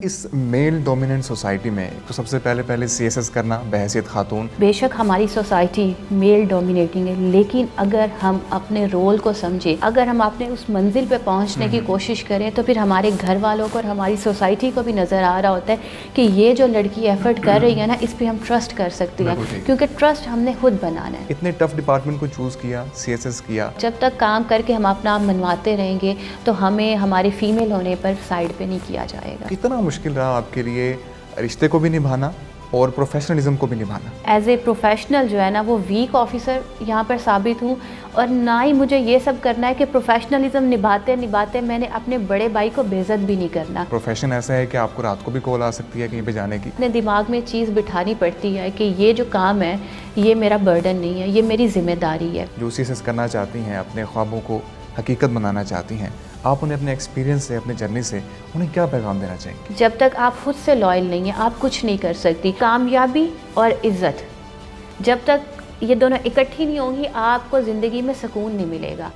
اس male dominant society میں تو سب سے پہلے سی ایس ایس کرنا بحیثیت خاتون. بے شک ہماری سوسائٹی میل ڈومینیٹنگ ہے، لیکن اگر ہم اپنے رول کو سمجھیں، اگر ہم اپنے اس منزل پہ پہنچنے کی کوشش کریں تو پھر ہمارے گھر والوں کو اور ہماری سوسائٹی کو بھی نظر آ رہا ہوتا ہے کہ یہ جو لڑکی ایفرٹ کر رہی ہے نا، اس پہ ہم ٹرسٹ کر سکتے ہیں، کیونکہ ٹرسٹ ہم نے خود بنانا ہے. اتنے ٹف ڈپارٹمنٹ کو چوز کیا، سی ایس ایس کیا. جب تک کام کر کے ہم اپنا آپ منواتے رہیں گے تو ہمیں ہمارے فیمیل ہونے پر سائڈ پہ نہیں کیا جائے گا. کتنا مشکل رہا آپ کے لیے رشتے کو بھی نبھانا اور پروفیشنلزم کو بھی نبھانا؟ ایز اے پروفیشنل جو ہے نا، وہ ویک آفیسر یہاں پر ثابت ہوں، اور نہ ہی مجھے یہ سب کرنا ہے کہ پروفیشنلزم نبھاتے میں نے اپنے بڑے بھائی کو بے عزت بھی نہیں کرنا. پروفیشن ایسا ہے کہ آپ کو رات کو بھی کال آ سکتی ہے کہیں پہ جانے کی. اپنے دماغ میں چیز بٹھانی پڑتی ہے کہ یہ جو کام ہے یہ میرا برڈن نہیں ہے، یہ میری ذمہ داری ہے. جو سی ایس ایس کرنا چاہتی ہیں، اپنے خوابوں کو حقیقت بنانا چاہتی ہیں، آپ انہیں اپنے ایکسپیرینس سے، اپنے جرنی سے انہیں کیا پیغام دینا چاہیں گے؟ جب تک آپ خود سے لائل نہیں ہیں آپ کچھ نہیں کر سکتی. کامیابی اور عزت جب تک یہ دونوں اکٹھی نہیں ہوں گی آپ کو زندگی میں سکون نہیں ملے گا.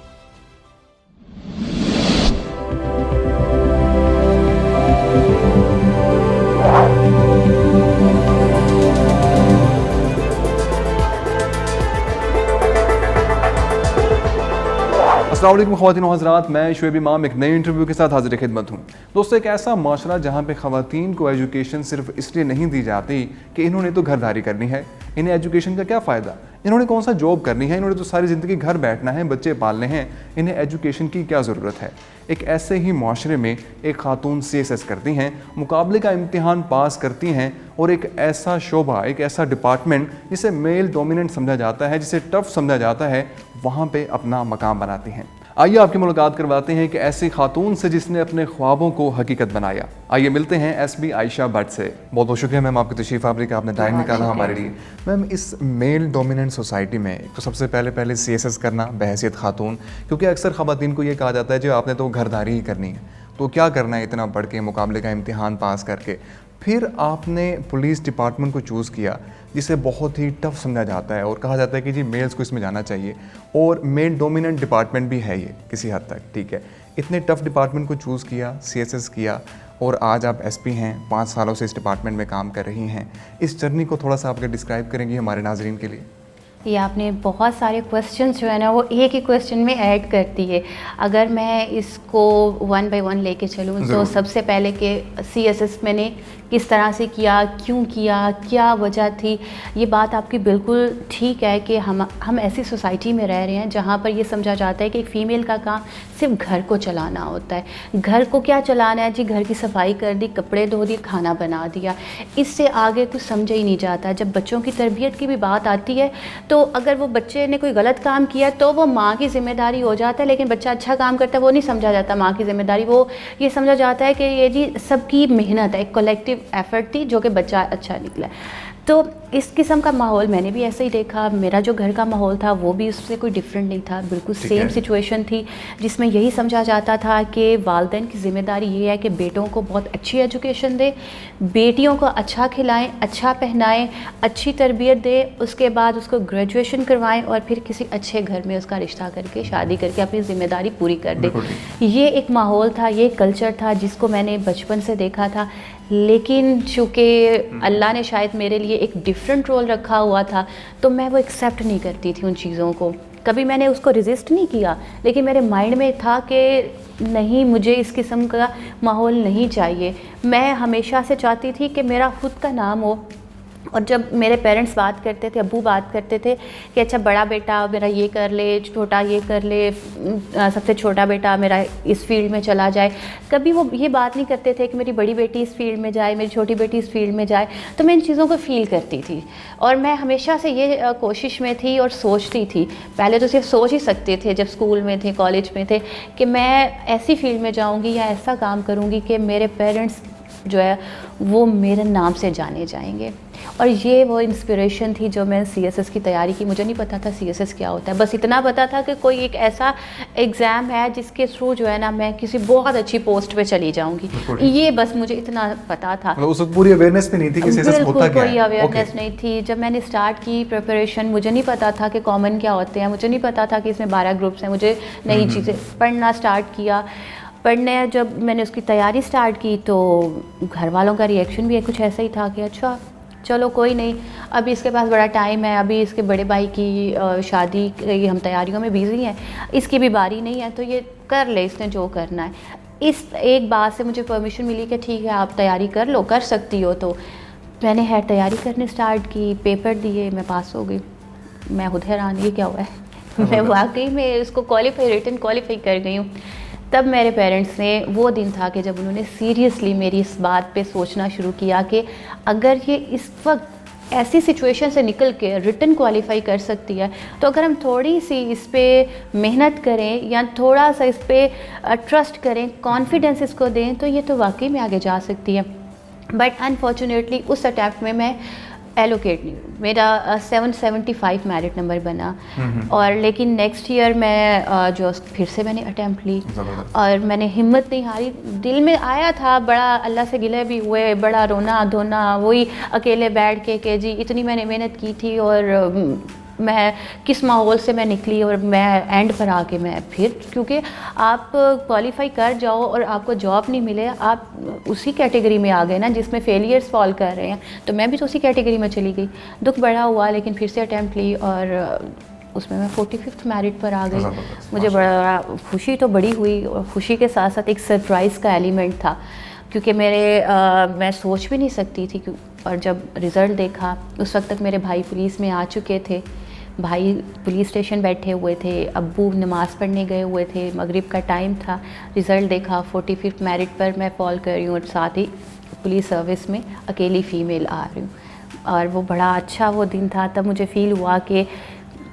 السلام علیکم خواتین و حضرات، میں شعیب امام ایک نئے انٹرویو کے ساتھ حاضر خدمت ہوں. دوستو، ایک ایسا معاشرہ جہاں پہ خواتین کو ایجوکیشن صرف اس لیے نہیں دی جاتی کہ انہوں نے تو گھر داری کرنی ہے. انہیں ایجوکیشن کا کیا فائدہ؟ انہوں نے کون سا جاب کرنی ہے؟ انہوں نے تو ساری زندگی گھر بیٹھنا ہے، بچے پالنے ہیں. انہیں ایجوکیشن کی کیا ضرورت ہے؟ ایک ایسے ہی معاشرے میں ایک خاتون سی ایس ایس کرتی ہیں، مقابلے کا امتحان پاس کرتی ہیں، اور ایک ایسا شعبہ، ایک ایسا ڈپارٹمنٹ جسے میل ڈومیننٹ سمجھا جاتا ہے، جسے ٹف سمجھا جاتا ہے، وہاں پہ اپنا مقام بناتی ہیں. آئیے آپ کی ملاقات کرواتے ہیں کہ ایسی خاتون سے جس نے اپنے خوابوں کو حقیقت بنایا. آئیے ملتے ہیں ایس بی عائشہ بٹ سے. بہت بہت شکریہ میم آپ کی تشریف آوری کا، آپ نے ٹائم نکالا ہمارے لیے. میم، اس میل ڈومیننٹ سوسائٹی میں تو سب سے پہلے سی ایس ایس کرنا بحیثیت خاتون، کیونکہ اکثر خواتین کو یہ کہا جاتا ہے جو آپ نے تو گھر داری ہی کرنی ہے، تو کیا کرنا ہے اتنا پڑھ کے، مقابلے کا امتحان پاس کر کے. پھر آپ نے پولیس ڈپارٹمنٹ کو چوز کیا جسے بہت ہی ٹف سمجھا جاتا ہے اور کہا جاتا ہے کہ جی میلز کو اس میں جانا چاہیے، اور میل ڈومیننٹ ڈپارٹمنٹ بھی ہے یہ کسی حد تک. ٹھیک ہے، اتنے ٹف ڈپارٹمنٹ کو چوز کیا، سی ایس ایس کیا، اور آج آپ ایس پی ہیں، 5 سالوں سے اس ڈپارٹمنٹ میں کام کر رہی ہیں. اس جرنی کو تھوڑا سا آپ کے ڈسکرائب کریں گی ہمارے ناظرین کے لیے؟ یہ آپ نے بہت سارے کویسچنس جو ہے نا وہ ایک ہی کویسچن میں ایڈ کرتی ہے. اگر میں اس کو 1 بائی 1 لے کے چلوں تو سب سے پہلے کہ سی ایس ایس میں نے کس طرح سے کیا، کیوں کیا، کیا وجہ تھی. یہ بات آپ کی بالکل ٹھیک ہے کہ ہم ایسی سوسائٹی میں رہ رہے ہیں جہاں پر یہ سمجھا جاتا ہے کہ ایک فیمیل کا کام صرف گھر کو چلانا ہوتا ہے. گھر کو کیا چلانا ہے جی؟ گھر کی صفائی کر دی، کپڑے دھو دی، کھانا بنا دیا. اس سے آگے کچھ سمجھا ہی نہیں جاتا. جب بچوں کی تربیت کی بھی بات آتی ہے تو اگر وہ بچے نے کوئی غلط کام کیا تو وہ ماں کی ذمہ داری ہو جاتا ہے، لیکن بچہ اچھا کام کرتا ہے وہ نہیں سمجھا جاتا ماں کی ذمہ داری. وہ یہ سمجھا جاتا ہے کہ یہ جی سب کی محنت ہے، ایک کولیکٹیو ایفرٹ تھی جو کہ بچہ اچھا نکلا. تو اس قسم کا ماحول میں نے بھی ایسے ہی دیکھا. میرا جو گھر کا ماحول تھا وہ بھی اس سے کوئی ڈفرینٹ نہیں تھا، بالکل سیم سچویشن تھی جس میں یہی سمجھا جاتا تھا کہ والدین کی ذمہ داری یہ ہے کہ بیٹوں کو بہت اچھی ایجوکیشن دے، بیٹیوں کو اچھا کھلائیں، اچھا پہنائیں، اچھی تربیت دے، اس کے بعد اس کو گریجویشن کروائیں اور پھر کسی اچھے گھر میں اس کا رشتہ کر کے شادی کر کے اپنی ذمہ داری پوری کر دے. یہ ایک ماحول تھا، یہ کلچر تھا جس کو میں نے بچپن سے دیکھا تھا. لیکن چونکہ اللہ نے شاید میرے لیے ایک ڈیفرنٹ رول رکھا ہوا تھا تو میں وہ ایکسیپٹ نہیں کرتی تھی ان چیزوں کو. کبھی میں نے اس کو ریزسٹ نہیں کیا، لیکن میرے مائنڈ میں تھا کہ نہیں، مجھے اس قسم کا ماحول نہیں چاہیے. میں ہمیشہ سے چاہتی تھی کہ میرا خود کا نام ہو. اور جب میرے پیرنٹس بات کرتے تھے، ابو بات کرتے تھے کہ اچھا بڑا بیٹا میرا یہ کر لے، چھوٹا یہ کر لے، سب سے چھوٹا بیٹا میرا اس فیلڈ میں چلا جائے، کبھی وہ یہ بات نہیں کرتے تھے کہ میری بڑی بیٹی اس فیلڈ میں جائے، میری چھوٹی بیٹی اس فیلڈ میں جائے. تو میں ان چیزوں کو فیل کرتی تھی اور میں ہمیشہ سے یہ کوشش میں تھی اور سوچتی تھی. پہلے تو صرف سوچ ہی سکتے تھے جب اسکول میں تھے، کالج میں تھے، کہ میں ایسی فیلڈ میں جاؤں گی یا ایسا کام کروں گی کہ میرے پیرنٹس جو ہے وہ میرے نام سے جانے جائیں گے. اور یہ وہ انسپریشن تھی جو میں سی ایس ایس کی تیاری کی. مجھے نہیں پتا تھا سی ایس ایس کیا ہوتا ہے، بس اتنا پتا تھا کہ کوئی ایک ایسا ایگزام ہے جس کے تھرو جو ہے نا میں کسی بہت اچھی پوسٹ پہ چلی جاؤں گی. یہ بس مجھے اتنا پتا تھا. اس وقت پوری اویئرنیس بھی نہیں تھی کہ سی ایس ایس ہوتا کیا ہے؟ کوئی اویئرنیس نہیں تھی. جب میں نے اسٹارٹ کی پریپریشن مجھے نہیں پتا تھا کہ کامن کیا ہوتے ہیں، مجھے نہیں پتا تھا کہ اس میں 12 گروپس ہیں. مجھے نئی چیزیں پڑھنا اسٹارٹ کیا پڑھنے جب میں نے اس کی تیاری سٹارٹ کی تو گھر والوں کا ریئیکشن بھی کچھ ایسا ہی تھا کہ اچھا چلو کوئی نہیں، ابھی اس کے پاس بڑا ٹائم ہے، ابھی اس کے بڑے بھائی کی شادی کی ہم تیاریوں میں بیزی ہیں، اس کی بھی باری نہیں ہے تو یہ کر لے، اس نے جو کرنا ہے۔ اس ایک بات سے مجھے پرمیشن ملی کہ ٹھیک ہے آپ تیاری کر لو، کر سکتی ہو، تو میں نے تیاری کرنے سٹارٹ کی، پیپر دیے، میں پاس ہو گئی۔ میں خود حیران، یہ کیا ہوا ہے، میں واقعی میں اس کو ریٹن کوالیفائی کر گئی ہوں۔ تب میرے پیرنٹس نے، وہ دن تھا کہ جب انہوں نے سیریسلی میری اس بات پہ سوچنا شروع کیا کہ اگر یہ اس وقت ایسی سچویشن سے نکل کے ریٹن کوالیفائی کر سکتی ہے تو اگر ہم تھوڑی سی اس پہ محنت کریں یا تھوڑا سا اس پہ ٹرسٹ کریں، کانفیڈنس اس کو دیں تو یہ تو واقعی میں آگے جا سکتی ہے۔ بٹ انفارچونیٹلی اس اٹیمپٹ میں ایلوکیٹ نہیں ہوئی، میرا 775 میرٹ نمبر بنا، اور لیکن نیکسٹ ایئر میں جو پھر سے میں نے اٹیمپٹ لی اور میں نے ہمت نہیں ہاری، دل میں آیا تھا بڑا، اللہ سے گلے بھی ہوئے، بڑا رونا دھونا، وہی اکیلے بیٹھ کے کہ جی اتنی میں نے محنت کی تھی اور میں کس ماحول سے میں نکلی، اور میں اینڈ پر آ کے میں پھر، کیونکہ آپ کوالیفائی کر جاؤ اور آپ کو جاب نہیں ملے، آپ اسی کیٹیگری میں آ گئے نا جس میں فیلیئرس فال کر رہے ہیں، تو میں بھی تو اسی کیٹیگری میں چلی گئی۔ دکھ بڑا ہوا لیکن پھر سے اٹیمپٹ لی اور اس میں 45 میرٹ پر آ گئی۔ مجھے بڑا خوشی تو بڑی ہوئی، اور خوشی کے ساتھ ساتھ ایک سرپرائز کا ایلیمنٹ تھا، کیونکہ میں سوچ بھی نہیں سکتی تھی، اور جب رزلٹ دیکھا اس وقت تک میرے بھائی پولیس میں آ چکے تھے، بھائی پولیس اسٹیشن بیٹھے ہوئے تھے، ابو نماز پڑھنے گئے ہوئے تھے، مغرب کا ٹائم تھا، رزلٹ دیکھا 45 میرٹ پر میں فال کر رہی ہوں، اور ساتھ ہی پولیس سروس میں اکیلی فیمیل آ رہی ہوں، اور وہ بڑا اچھا وہ دن تھا۔ تب مجھے فیل ہوا کہ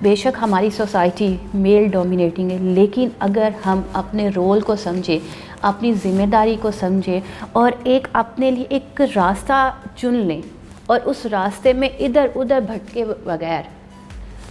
بے شک ہماری سوسائٹی میل ڈومینیٹنگ ہے، لیکن اگر ہم اپنے رول کو سمجھیں، اپنی ذمہ داری کو سمجھیں اور ایک اپنے لیے ایک راستہ چن لیں، اور اس راستے میں ادھر ادھر بھٹکے بغیر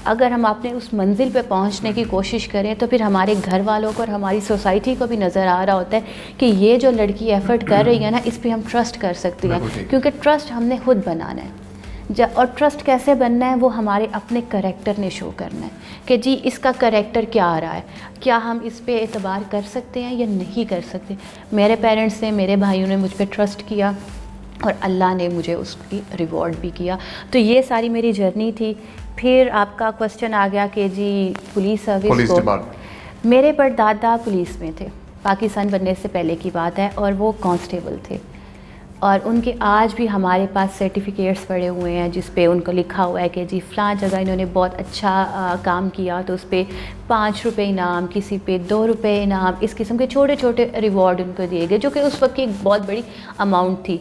اگر ہم اپنے اس منزل پہ پہنچنے کی کوشش کریں، تو پھر ہمارے گھر والوں کو اور ہماری سوسائٹی کو بھی نظر آ رہا ہوتا ہے کہ یہ جو لڑکی ایفرٹ کر رہی ہے نا، اس پہ ہم ٹرسٹ کر سکتے ہیں، کیونکہ ٹرسٹ ہم نے خود بنانا ہے۔ اور ٹرسٹ کیسے بننا ہے، وہ ہمارے اپنے کریکٹر نے شو کرنا ہے کہ جی اس کا کریکٹر کیا آ رہا ہے، کیا ہم اس پہ اعتبار کر سکتے ہیں یا نہیں کر سکتے۔ میرے پیرنٹس نے، میرے بھائیوں نے مجھ پہ ٹرسٹ کیا، اور اللہ نے مجھے اس کی ریوارڈ بھی کیا۔ تو یہ ساری میری جرنی تھی۔ پھر آپ کا کوسچن آ گیا کہ جی پولیس سروس کو، میرے پردادا پولیس میں تھے، پاکستان بننے سے پہلے کی بات ہے، اور وہ کانسٹیبل تھے، اور ان کے آج بھی ہمارے پاس سرٹیفکیٹس پڑے ہوئے ہیں جس پہ ان کو لکھا ہوا ہے کہ جی فلاں جگہ انہوں نے بہت اچھا کام کیا، تو اس پہ 5 روپے انعام، کسی پہ 2 روپے انعام، اس قسم کے چھوٹے چھوٹے ریوارڈ ان کو دیے گئے، جو کہ اس وقت کی ایک بہت بڑی اماؤنٹ تھی۔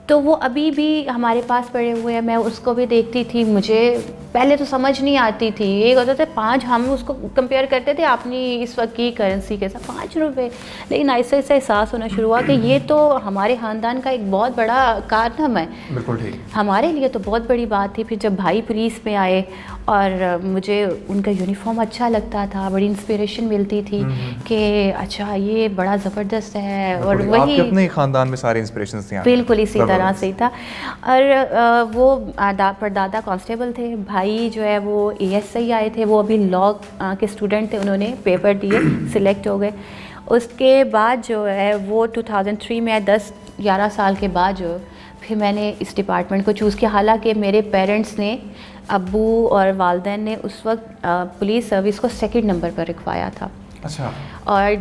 تو وہ ابھی بھی ہمارے پاس پڑے ہوئے ہیں، میں اس کو بھی دیکھتی تھی، مجھے پہلے تو سمجھ نہیں آتی تھی، یہ ہوتا تھا 5، ہم اس کو کمپیئر کرتے تھے اپنی اس وقت کی کرنسی کے ساتھ، 5 روپے، لیکن ایسے ایسے احساس ہونا شروع ہوا کہ یہ تو ہمارے خاندان کا ایک بہت بڑا کارنامہ ہے، بالکل ٹھیک، ہمارے لیے تو بہت بڑی بات تھی۔ پھر جب بھائی پولیس میں آئے اور مجھے ان کا یونیفارم اچھا لگتا تھا، بڑی انسپریشن ملتی تھی کہ اچھا یہ بڑا زبردست ہے، اور وہی اپنے خاندان میں سارے انسپریشنز تھے، بالکل اسی طرح سے ہی تھا۔ اور وہ پردادا کانسٹیبل تھے، بھائی جو ہے وہ ASI آئے تھے، وہ ابھی لاء کے اسٹوڈنٹ تھے، انہوں نے پیپر دیے، سلیکٹ ہو گئے۔ اس کے بعد جو ہے وہ 2003 میں 10-11 سال کے بعد جو پھر میں نے اس ڈپارٹمنٹ کو چوز کیا، حالانکہ میرے پیرنٹس نے، ابو اور والدین نے اس وقت پولیس سروس کو 2nd نمبر پر رکھوایا تھا، اچھا، اور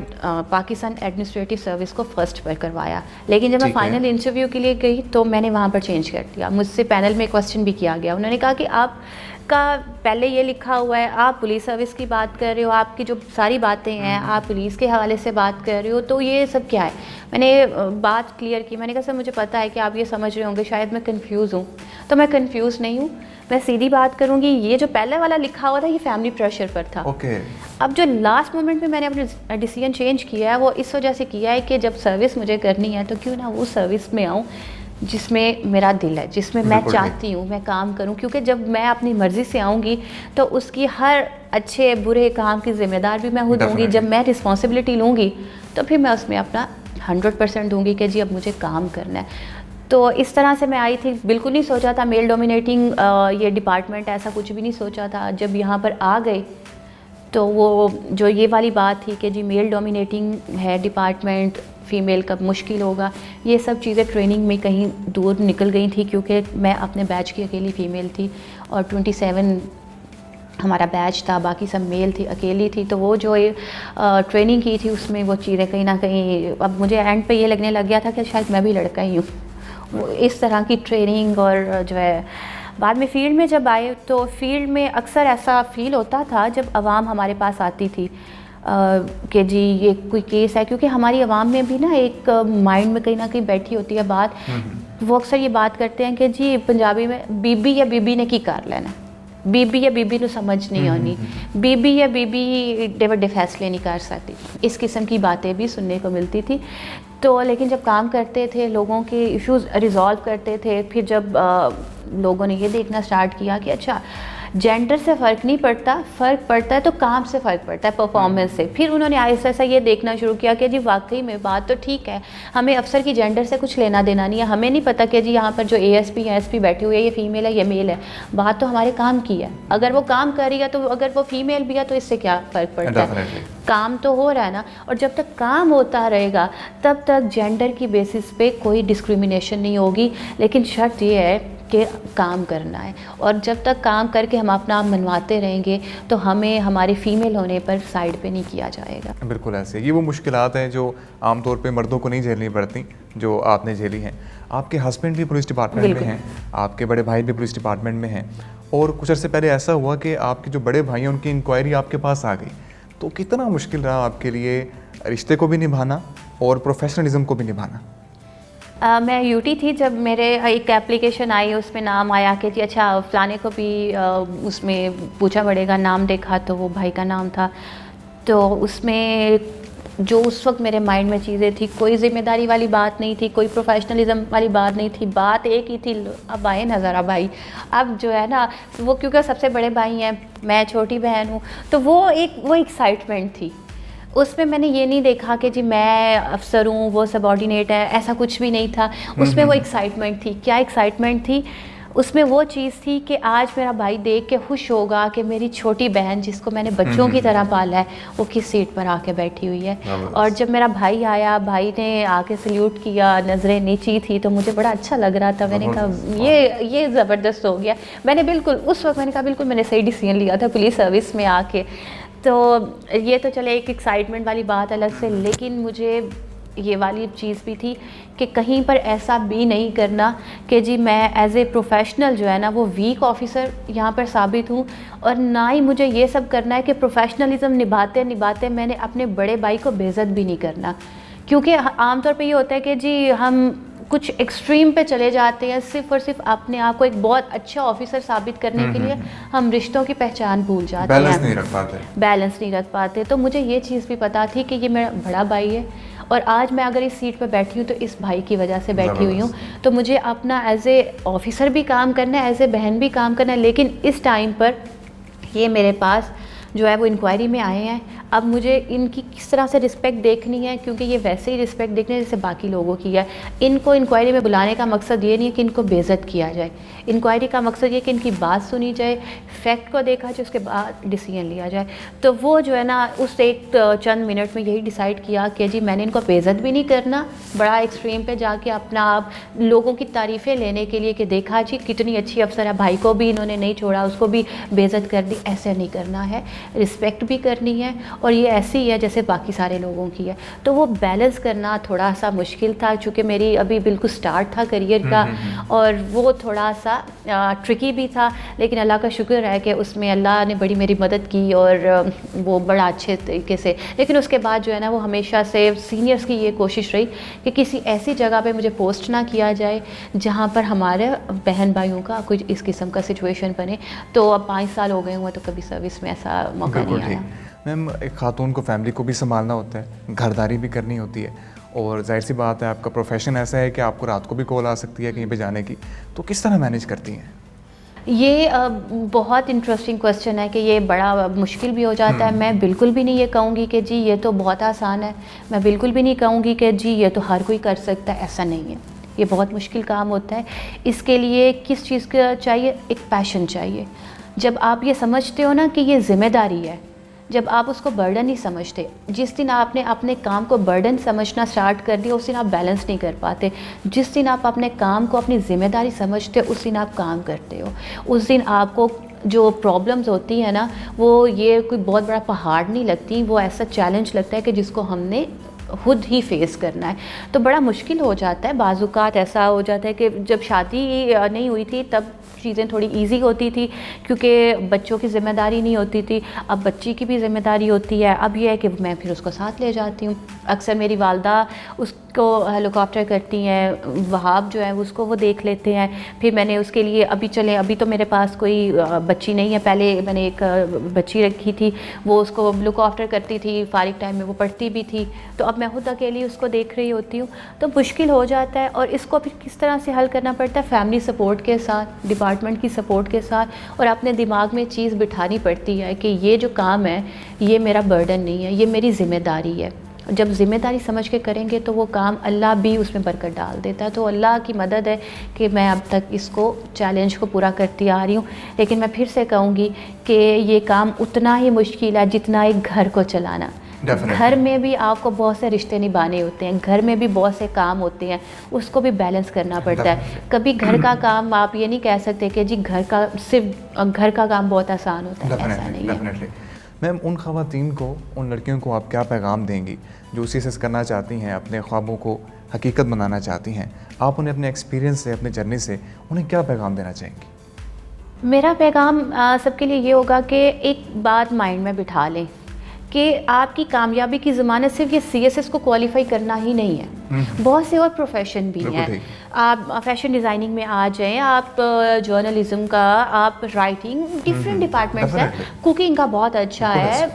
پاکستان ایڈمنسٹریٹو سروس کو 1st پر کروایا، لیکن جب میں فائنل انٹرویو کے لیے گئی تو میں نے وہاں پر چینج کر دیا۔ مجھ سے پینل میں کوسچن بھی کیا گیا، انہوں نے کہا کہ آپ کا پہلے یہ لکھا ہوا ہے، آپ پولیس سروس کی بات کر رہے ہو، آپ کی جو ساری باتیں ہیں آپ پولیس کے حوالے سے بات کر رہے ہو، تو یہ سب کیا ہے؟ میں نے بات کلیئر کی، میں نے کہا سر مجھے پتہ ہے کہ آپ یہ سمجھ رہے ہوں گے شاید میں کنفیوز ہوں، تو میں کنفیوز نہیں ہوں، میں سیدھی بات کروں گی، یہ جو پہلے والا لکھا ہوا تھا یہ فیملی پریشر پر تھا۔ اب جو لاسٹ مومنٹ میں میں نے اپنا ڈیسیجن چینج کیا ہے وہ اس وجہ سے کیا ہے کہ جب سروس مجھے کرنی ہے تو کیوں نہ وہ سروس میں آؤں جس میں میرا دل ہے، جس میں میں چاہتی ہوں میں کام کروں، کیونکہ جب میں اپنی مرضی سے آؤں گی تو اس کی ہر اچھے برے کام کی ذمہ دار بھی میں خود ہوں گی، جب میں رسپانسبلٹی لوں گی تو پھر میں اس میں اپنا 100% دوں گی کہ جی اب مجھے کام کرنا ہے۔ تو اس طرح سے میں آئی تھی، بالکل نہیں سوچا تھا میل ڈومینیٹنگ یہ ڈپارٹمنٹ، ایسا کچھ بھی نہیں سوچا تھا۔ جب یہاں پر آ گئے تو وہ جو یہ والی بات تھی کہ جی میل ڈومینیٹنگ ہے ڈپارٹمنٹ، فیمیل کا مشکل ہوگا، یہ سب چیزیں ٹریننگ میں کہیں دور نکل گئی تھی، کیونکہ میں اپنے بیچ کی اکیلی فیمیل تھی اور 27 ہمارا بیچ تھا، باقی سب میل تھی، اکیلی تھی. تو وہ جو ٹریننگ کی تھی اس میں وہ چیزیں کہیں نہ کہیں اب مجھے اینڈ پہ یہ لگنے لگ گیا تھا کہ شاید میں بھی لڑکا ہی ہوں. وہ اس طرح کی ٹریننگ اور جو ہے بعد میں فیلڈ میں جب آئے تو فیلڈ میں اکثر ایسا فیل ہوتا تھا جب عوام ہمارے پاس آتی تھی کہ جی یہ کوئی کیس ہے، کیونکہ ہماری عوام میں بھی نا ایک مائنڈ میں کہیں نہ کہیں بیٹھی ہوتی ہے بات. وہ اکثر یہ بات کرتے ہیں کہ جی پنجابی میں بی بی یا بی بی نے کی کر لینا، بی بی یا بی بی نو سمجھ نہیں آنی، بی بی یا بی بی ڈے وڈے فیصلے نہیں کر سکتی. اس قسم کی باتیں بھی سننے کو ملتی تھی. تو لیکن جب کام کرتے تھے، لوگوں کے ایشوز ریزالو کرتے تھے، پھر جب لوگوں نے یہ دیکھنا سٹارٹ کیا کہ اچھا جینڈر سے فرق نہیں پڑتا، فرق پڑتا ہے تو کام سے فرق پڑتا ہے، پرفارمنس سے. پھر انہوں نے آہستہ آہستہ یہ دیکھنا شروع کیا کہ جی واقعی میں بات تو ٹھیک ہے، ہمیں افسر کی جینڈر سے کچھ لینا دینا نہیں ہے، ہمیں نہیں پتہ کہ جی یہاں پر جو اے ایس پی یا ایس پی بیٹھے ہوئے ہیں یہ فیمیل ہے یہ میل ہے، بات تو ہمارے کام کی ہے. اگر وہ کام کر رہی ہے تو اگر وہ فیمیل بھی ہے تو اس سے کیا فرق پڑتا ہے، کام تو ہو رہا ہے نا. اور جب تک کام ہوتا رہے گا تب تک جینڈر کی بیسس پہ کوئی ڈسکریمنیشن نہیں ہوگی. لیکن شرط یہ ہے کہ کام کرنا ہے، اور جب تک کام کر کے ہم اپنا آپ منواتے رہیں گے تو ہمیں ہمارے فیمیل ہونے پر سائڈ پہ نہیں کیا جائے گا. بالکل ایسے یہ وہ مشکلات ہیں جو عام طور پہ مردوں کو نہیں جھیلنی پڑتی جو آپ نے جھیلی ہیں. آپ کے ہسبینڈ بھی پولیس ڈپارٹمنٹ میں ہیں، آپ کے بڑے بھائی بھی پولیس ڈپارٹمنٹ میں ہیں، اور کچھ عرصے پہلے ایسا ہوا کہ آپ کے جو بڑے بھائی ہیں ان کی انکوائری آپ کے پاس آ گئی. تو کتنا مشکل رہا آپ کے لیے رشتے کو بھی نبھانا اور پروفیشنلزم کو بھی نبھانا؟ میں یوٹی تھی جب میرے ایک اپلیکیشن آئی، اس میں نام آیا کہ جی اچھا فلانے کو بھی اس میں پوچھا پڑے گا. نام دیکھا تو وہ بھائی کا نام تھا. تو اس میں جو اس وقت میرے مائنڈ میں چیزیں تھی، کوئی ذمہ داری والی بات نہیں تھی، کوئی پروفیشنلزم والی بات نہیں تھی، بات ایک ہی تھی اب آئے نا ذرا بھائی. اب جو ہے نا وہ کیونکہ سب سے بڑے بھائی ہیں، میں چھوٹی بہن ہوں، تو وہ ایکسائٹمنٹ تھی. اس میں نے یہ نہیں دیکھا کہ جی میں افسر ہوں وہ سبارڈینیٹ ہے، ایسا کچھ بھی نہیں تھا. اس میں وہ ایکسائٹمنٹ تھی. کیا ایکسائٹمنٹ تھی؟ اس میں وہ چیز تھی کہ آج میرا بھائی دیکھ کے خوش ہوگا کہ میری چھوٹی بہن جس کو میں نے بچوں کی طرح پالا ہے وہ کس سیٹ پر آ کے بیٹھی ہوئی ہے. اور جب میرا بھائی آیا، بھائی نے آ کے سلیوٹ کیا، نظریں نیچی تھی، تو مجھے بڑا اچھا لگ رہا تھا. میں نے کہا یہ زبردست ہو گیا. میں نے بالکل اس وقت میں نے کہا بالکل میں نے صحیح ڈیسیژن لیا تھا پولیس سروس میں آ کے. تو یہ تو چلے ایک ایکسائٹمنٹ والی بات الگ سے، لیکن مجھے یہ والی چیز بھی تھی کہ کہیں پر ایسا بھی نہیں کرنا کہ جی میں ایز اے پروفیشنل جو ہے نا وہ ویک آفیسر یہاں پر ثابت ہوں. اور نہ ہی مجھے یہ سب کرنا ہے کہ پروفیشنلزم نبھاتے میں نے اپنے بڑے بھائی کو بے عزت بھی نہیں کرنا. کیونکہ عام طور پہ یہ ہوتا ہے کہ جی ہم کچھ ایکسٹریم پہ چلے جاتے ہیں، صرف اور صرف اپنے آپ کو ایک بہت اچھا آفیسر ثابت کرنے کے لیے ہم رشتوں کی پہچان بھول جاتے ہیں، بیلنس نہیں رکھ پاتے. تو مجھے یہ چیز بھی پتہ تھی کہ یہ میرا بڑا بھائی ہے، اور آج میں اگر اس سیٹ پہ بیٹھی ہوں تو اس بھائی کی وجہ سے بیٹھی ہوئی ہوں. تو مجھے اپنا ایز اے آفیسر بھی کام کرنا ہے، ایز اے بہن بھی کام کرنا ہے. لیکن اس ٹائم پر یہ میرے پاس جو ہے وہ انکوائری میں آئے ہیں. اب مجھے ان کی کس طرح سے رسپیکٹ دیکھنی ہے، کیونکہ یہ ویسے ہی رسپیکٹ دیکھنی ہے جیسے باقی لوگوں کی ہے. ان کو انکوائری میں بلانے کا مقصد یہ نہیں ہے کہ ان کو بے عزت کیا جائے. انکوائری کا مقصد یہ کہ ان کی بات سنی جائے، فیکٹ کو دیکھا جائے، اس کے بعد ڈیسیژن لیا جائے. تو وہ جو ہے نا اس ایک چند منٹ میں یہی ڈیسائیڈ کیا کہ جی میں نے ان کو بے عزت بھی نہیں کرنا، بڑا ایکسٹریم پہ جا کے اپنا آپ لوگوں کی تعریفیں لینے کے لیے کہ دیکھا جی کتنی اچھی افسر ہے، بھائی کو بھی انہوں نے نہیں چھوڑا، اس کو بھی بے عزت کر دی. ایسے نہیں کرنا ہے، رسپیکٹ بھی کرنی ہے، اور یہ ایسی ہی ہے جیسے باقی سارے لوگوں کی ہے. تو وہ بیلنس کرنا تھوڑا سا مشکل تھا، چونکہ میری ابھی بالکل سٹارٹ تھا کریئر کا، اور وہ تھوڑا سا ٹرکی بھی تھا. لیکن اللہ کا شکر ہے کہ اس میں اللہ نے بڑی میری مدد کی، اور وہ بڑا اچھے طریقے سے. لیکن اس کے بعد جو ہے نا وہ ہمیشہ سے سینئرز کی یہ کوشش رہی کہ کسی ایسی جگہ پہ مجھے پوسٹ نہ کیا جائے جہاں پر ہمارے بہن بھائیوں کا کچھ اس قسم کا سچویشن بنے. تو اب 5 سال ہو گئے ہوئے تو کبھی سروس میں ایسا موقع نہیں آیا. میم ایک خاتون کو فیملی کو بھی سنبھالنا ہوتا ہے، گھرداری بھی کرنی ہوتی ہے، اور ظاہر سی بات ہے آپ کا پروفیشن ایسا ہے کہ آپ کو رات کو بھی کال آ سکتی ہے کہیں پہ جانے کی. تو کس طرح مینیج کرتی ہیں؟ یہ بہت انٹرسٹنگ کویسچن ہے کہ یہ بڑا مشکل بھی ہو جاتا ہے. میں بالکل بھی نہیں یہ کہوں گی کہ جی یہ تو بہت آسان ہے، میں بالکل بھی نہیں کہوں گی کہ جی یہ تو ہر کوئی کر سکتا ہے. ایسا نہیں ہے، یہ بہت مشکل کام ہوتا ہے. اس کے لیے کس چیز کا چاہیے؟ ایک پیشن چاہیے. جب آپ یہ سمجھتے ہو نا کہ یہ ذمہ داری ہے، جب آپ اس کو برڈن نہیں سمجھتے. جس دن آپ نے اپنے کام کو برڈن سمجھنا اسٹارٹ کر دیا اس دن آپ بیلنس نہیں کر پاتے. جس دن آپ اپنے کام کو اپنی ذمہ داری سمجھتے اس دن آپ کام کرتے ہو. اس دن آپ کو جو پرابلمز ہوتی ہیں نا وہ یہ کوئی بہت بڑا پہاڑ نہیں لگتی, وہ ایسا چیلنج لگتا ہے کہ جس کو ہم نے خود ہی فیس کرنا ہے. تو بڑا مشکل ہو جاتا ہے. بعض اوقات ایسا ہو جاتا ہے کہ جب شادی نہیں ہوئی تھی تب چیزیں تھوڑی ایزی ہوتی تھی کیونکہ بچوں کی ذمہ داری نہیں ہوتی تھی. اب بچی کی بھی ذمہ داری ہوتی ہے. اب یہ ہے کہ میں پھر اس کو ساتھ لے جاتی ہوں. اکثر میری والدہ اس کو لک آفٹر کرتی ہیں, وہاب جو ہے اس کو وہ دیکھ لیتے ہیں. پھر میں نے اس کے لیے ابھی تو میرے پاس کوئی بچی نہیں ہے. پہلے میں نے ایک بچی رکھی تھی, وہ اس کو لک آفٹر کرتی تھی, فارغ ٹائم میں وہ پڑھتی بھی تھی. تو اب میں خود اکیلی اس کو دیکھ رہی ہوتی ہوں. تو مشکل ہو جاتا ہے. اور اس کو پھر کس طرح سے حل کرنا پڑتا ہے, فیملی سپورٹ کے ساتھ, ڈپارٹمنٹ کی سپورٹ کے ساتھ, اور اپنے دماغ میں چیز بٹھانی پڑتی ہے کہ یہ جو کام ہے یہ میرا برڈن نہیں ہے, یہ میری ذمہ داری ہے. جب ذمہ داری سمجھ کے کریں گے تو وہ کام اللہ بھی اس میں برکت ڈال دیتا ہے. تو اللہ کی مدد ہے کہ میں اب تک اس کو چیلنج کو پورا کرتی آ رہی ہوں. لیکن میں پھر سے کہوں گی کہ یہ کام اتنا ہی مشکل ہے جتنا ایک گھر کو چلانا. گھر میں بھی آپ کو بہت سے رشتے نبھانے ہوتے ہیں, گھر میں بھی بہت سے کام ہوتے ہیں, اس کو بھی بیلنس کرنا پڑتا ہے. کبھی گھر کا کام آپ یہ نہیں کہہ سکتے کہ جی صرف گھر کا کام بہت آسان ہوتا ہے, ایسا نہیں ہے. میم ان خواتین کو, ان لڑکیوں کو آپ کیا پیغام دیں گی جو CSS کرنا چاہتی ہیں, اپنے خوابوں کو حقیقت بنانا چاہتی ہیں؟ آپ انہیں اپنے ایکسپیرینس سے, اپنے جرنی سے انہیں کیا پیغام دینا چاہیں گی؟ میرا پیغام سب کے لیے یہ ہوگا کہ ایک بات مائنڈ میں بٹھا لیں کہ آپ کی کامیابی کی ضمانت صرف یہ CSS کو کوالیفائی کرنا ہی نہیں ہے. بہت سے اور پروفیشن بھی ہیں. آپ فیشن ڈیزائننگ میں آ جائیں, آپ جرنلزم کا, آپ رائٹنگ, ڈفرینٹ ڈپارٹمنٹس ہیں. کوکنگ کا بہت اچھا ہے,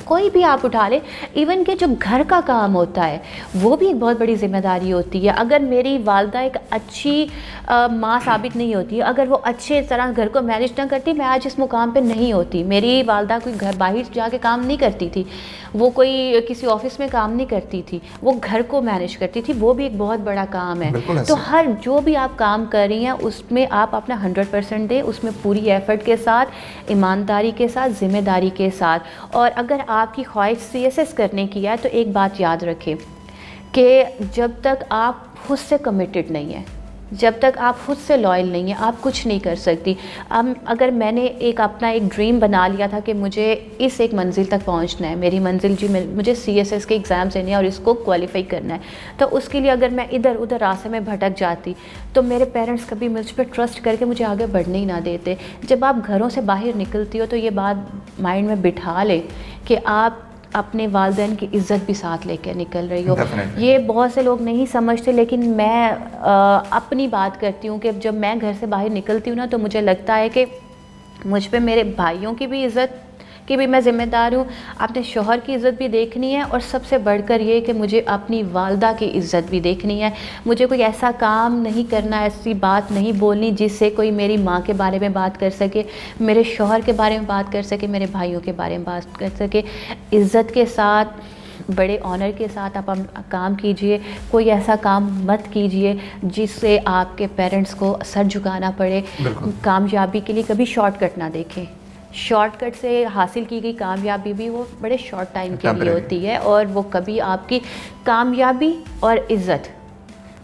کوئی بھی آپ اٹھا لیں. ایون کہ جو گھر کا کام ہوتا ہے وہ بھی ایک بہت بڑی ذمہ داری ہوتی ہے. اگر میری والدہ ایک اچھی ماں ثابت نہیں ہوتی, اگر وہ اچھے طرح گھر کو مینیج نہ کرتی, میں آج اس مقام پہ نہیں ہوتی. میری والدہ کوئی گھر باہر جا کے کام نہیں کرتی تھی, وہ کوئی کسی آفس میں کام نہیں کرتی تھی, وہ گھر کو مینیج کرتی تھی. وہ بھی ایک بہت بڑا کام ہے. تو ہر جو بھی آپ کام کر رہی ہیں اس میں آپ اپنا 100% دیں, اس میں پوری ایفرٹ کے ساتھ, ایمانداری کے ساتھ, ذمہ داری کے ساتھ. اور اگر آپ کی خواہش CSS کرنے کی ہے تو ایک بات یاد رکھیں کہ جب تک آپ خود سے کمیٹڈ نہیں ہیں, جب تک آپ خود سے لائل نہیں ہیں, آپ کچھ نہیں کر سکتی. اگر میں نے اپنا ایک ڈریم بنا لیا تھا کہ مجھے اس ایک منزل تک پہنچنا ہے, میری منزل جی مجھے CSS کے ایگزامس دینے ہیں اور اس کو کوالیفائی کرنا ہے, تو اس کے لیے اگر میں ادھر ادھر راستے میں بھٹک جاتی تو میرے پیرنٹس کبھی مجھ پہ ٹرسٹ کر کے مجھے آگے بڑھنے ہی نہ دیتے. جب آپ گھروں سے باہر نکلتی ہو تو یہ بات مائنڈ میں بٹھا لے کہ آپ اپنے والدین کی عزت بھی ساتھ لے کے نکل رہی ہو. یہ بہت سے لوگ نہیں سمجھتے, لیکن میں اپنی بات کرتی ہوں کہ جب میں گھر سے باہر نکلتی ہوں نا تو مجھے لگتا ہے کہ مجھ پہ میرے بھائیوں کی بھی عزت کی بھی میں ذمہ دار ہوں, اپنے شوہر کی عزت بھی دیکھنی ہے, اور سب سے بڑھ کر یہ کہ مجھے اپنی والدہ کی عزت بھی دیکھنی ہے. مجھے کوئی ایسا کام نہیں کرنا, ایسی بات نہیں بولنی جس سے کوئی میری ماں کے بارے میں بات کر سکے, میرے شوہر کے بارے میں بات کر سکے, میرے بھائیوں کے بارے میں بات کر سکے. عزت کے ساتھ, بڑے آنر کے ساتھ آپ کام کیجئے. کوئی ایسا کام مت کیجئے جس سے آپ کے پیرنٹس کو سر جھکانا پڑے. کامیابی کے لیے کبھی شارٹ کٹ نہ دیکھیں. شارٹ کٹ سے حاصل کی گئی کامیابی بھی وہ بڑے شارٹ ٹائم کے لیے ہوتی ہے, اور وہ کبھی آپ کی کامیابی اور عزت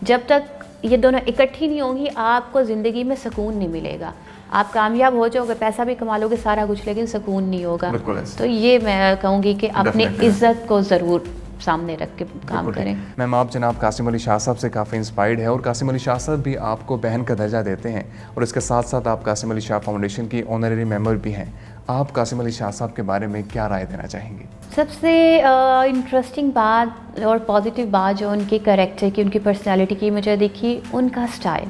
جب تک یہ دونوں اکٹھی نہیں ہوں گی آپ کو زندگی میں سکون نہیں ملے گا. آپ کامیاب ہو جاؤ گے, پیسہ بھی کما لو گے, سارا کچھ, لیکن سکون نہیں ہوگا. تو یہ میں کہوں گی کہ اپنی عزت کو ضرور سامنے رکھ کے کام کریں. میم آپ جناب قاسم علی شاہ صاحب سے کافی انسپائرڈ ہے, اور قاسم علی شاہ صاحب بھی آپ کو بہن کا درجہ دیتے ہیں, اور اس کے ساتھ ساتھ آپ قاسم علی شاہ فاؤنڈیشن کی آنرری ممبر بھی ہیں. آپ قاسم علی شاہ صاحب کے بارے میں کیا رائے دینا چاہیں گے؟ سب سے انٹرسٹنگ بات اور پازیٹیو بات جو ان کے کریکٹر کی, ان کی پرسنالٹی کی مجھے دیکھی, ان کا اسٹائل.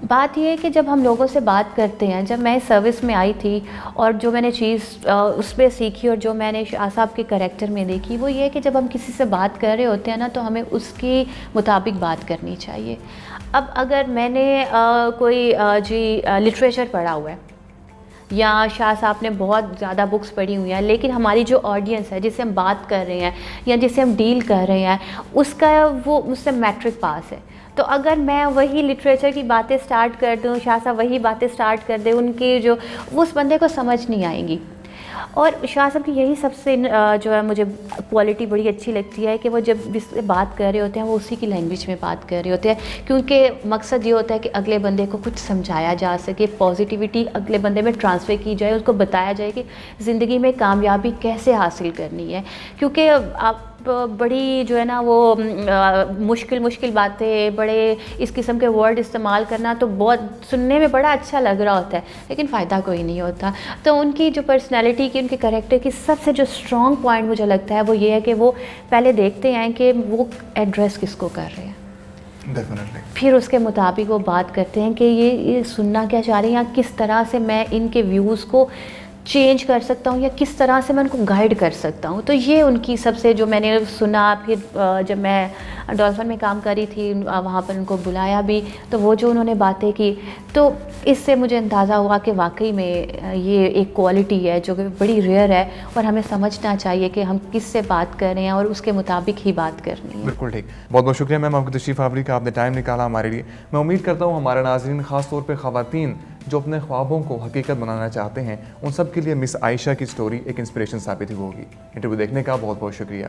بات یہ ہے کہ جب ہم لوگوں سے بات کرتے ہیں, جب میں سروس میں آئی تھی اور جو میں نے چیز اس پہ سیکھی اور جو میں نے شاہ صاحب کے کریکٹر میں دیکھی وہ یہ ہے کہ جب ہم کسی سے بات کر رہے ہوتے ہیں نا تو ہمیں اس کے مطابق بات کرنی چاہیے. اب اگر میں نے کوئی لٹریچر پڑھا ہوا ہے یا شاہ صاحب نے بہت زیادہ بکس پڑھی ہوئی ہیں, لیکن ہماری جو آڈینس ہے جس سے ہم بات کر رہے ہیں یا جس سے ہم ڈیل کر رہے ہیں اس کا وہ مجھ سے میٹرک پاس ہے, تو اگر میں وہی لٹریچر کی باتیں سٹارٹ کر دوں, شاہ صاحب وہی باتیں سٹارٹ کر دیں, ان کی جو اس بندے کو سمجھ نہیں آئیں گی. اور شاہ صاحب کی یہی سب سے جو ہے مجھے کوالٹی بڑی اچھی لگتی ہے کہ وہ جب جس سے بات کر رہے ہوتے ہیں وہ اسی کی لینگویج میں بات کر رہے ہوتے ہیں، کیونکہ مقصد یہ ہوتا ہے کہ اگلے بندے کو کچھ سمجھایا جا سکے، پازیٹیوٹی اگلے بندے میں ٹرانسفر کی جائے، اس کو بتایا جائے کہ زندگی میں کامیابی کیسے حاصل کرنی ہے. کیونکہ آپ بڑی جو ہے نا وہ مشکل باتیں، بڑے اس قسم کے ورڈ استعمال کرنا تو بہت سننے میں بڑا اچھا لگ رہا ہوتا ہے لیکن فائدہ کوئی نہیں ہوتا. تو ان کی جو پرسنالٹی کی، ان کے کریکٹر کی سب سے جو اسٹرانگ پوائنٹ مجھے لگتا ہے وہ یہ ہے کہ وہ پہلے دیکھتے ہیں کہ وہ ایڈریس کس کو کر رہے ہیں، پھر اس کے مطابق وہ بات کرتے ہیں کہ یہ سننا کیا چاہ رہے ہیں، یا کس طرح سے میں ان کے ویوز کو چینج کر سکتا ہوں یا کس طرح سے میں ان کو گائیڈ کر سکتا ہوں. تو یہ ان کی سب سے جو میں نے سنا. پھر جب میں ڈولفن میں کام کری تھی وہاں پر ان کو بلایا بھی، تو وہ جو انہوں نے باتیں کی تو اس سے مجھے اندازہ ہوا کہ واقعی میں یہ ایک کوالٹی ہے جو کہ بڑی ریئر ہے اور ہمیں سمجھنا چاہیے کہ ہم کس سے بات کر رہے ہیں اور اس کے مطابق ہی بات کرنی ہے. بالکل ٹھیک. بہت بہت شکریہ میم آپ کی تشریف آوری کا، آپ نے ٹائم نکالا ہمارے لیے. میں امید کرتا ہوں ہمارے ناظرین، خاص طور پہ خواتین جو اپنے خوابوں کو حقیقت بنانا چاہتے ہیں، ان سب کے لیے مس عائشہ کی سٹوری ایک انسپریشن ثابت ہوگی. انٹرویو دیکھنے کا بہت بہت شکریہ.